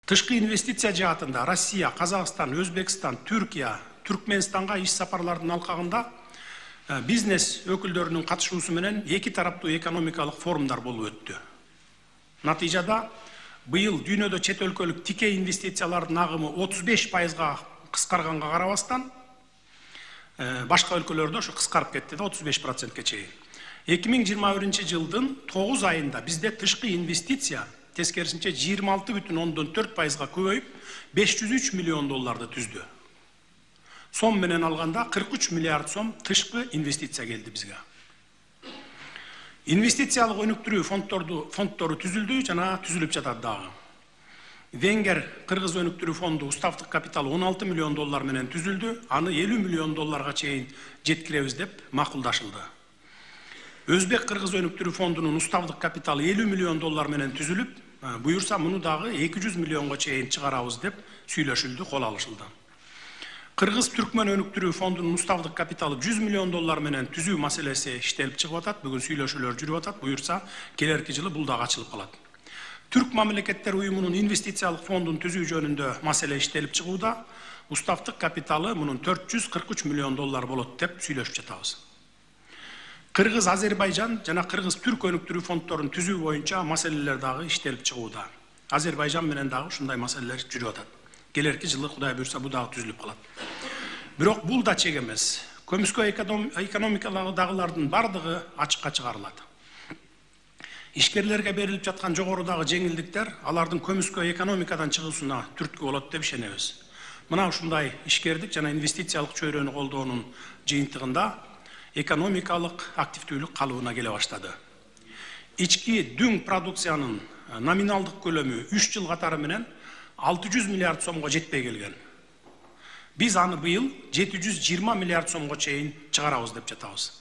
Тышкы инвестиция жаатында Россия, Казакстан, Өзбекстан, Түркия, Түркменстанга иш сапарлардын алкагында бизнес өкүлдөрүнүн катышуусу менен эки тараптуу экономикалык форумдар болуп өттү. Натыйжада быйыл дүйнөдө чет өлкөлүк тике инвестициялардын агымы 35%га кыскарганга карабастан, башка өлкөлөрдө ошо кыскарып кетти да 35%ке чейин. 2021 жылдын 9 айында бизде тышкы инвестиция тескерисинче 26,4%га көбөйүп 503 миллион долларды түздү. Сом менен алганда 43 миллиард сом тышкы инвестиция келди бизге. Инвестициялык өнүктүрүү фонддору түзүлдү жана түзүлүп жатат дагы. Венгер Кыргыз өнүктүрүү фонду уставдык капиталы 16 миллион доллар менен түзүлдү, аны 50 миллион долларга чейин жеткиребиз деп макулдашылды. Өзбек Кыргыз өнүктүрүү фондунун уставдык капиталы 50 миллион доллар менен түзүлүп, буюрса муну дагы 200 миллионго чейин чыгарабыз деп сүйлөшүлдү, кол алышылды. Кыргыз Түркмөн өнүктүрүү фондунун уставдык капиталы 100 миллион доллар менен түзүү маселеси иштелип чыгып атат, бүгүн сүйлөшүүлөр жүрүп атат, буюрса келерки жылы бул дагы ачылып калат. Түрк мамлекеттер уюмунун инвестициялык фондун түзүү жөнүндө маселе иштелип чыгууда, уставдык капиталы мунун 443 миллион доллар болот деп сүйлөшүп жатабыз. Кыргыз Азербайжан жана Кыргыз Түрк өнүктүрүү фонддорун түзүү боюнча маселелер дагы иштелип чыгууда. Азербайжан менен дагы ушундай маселелер жүрүп атат. Келерки жылы Кудай буйрса бул дагы түзүлүп калат. Бирок бул да чек эмес. Көмүскө экономикадагылардын бардыгы ачыкка чыгарылат. Ишкерлерге берилип жаткан жогорудагы жеңилдиктер алардын көмүскө экономикадан чыгуусуна түрткү болот деп ишенебиз. Мына ушундай ишкердик жана инвестициялык чөйрөнү колдоонун жыйынтыгында экономикалык активдүүлүк калыбына келе баштады. Ички дүң продукциянын номиналдык көлөмү 3 жыл катары менен 600 миллиард сомго жетпей келген. Биз аны быйыл 720 миллиард сомго чейин чыгарабыз деп жатабыз.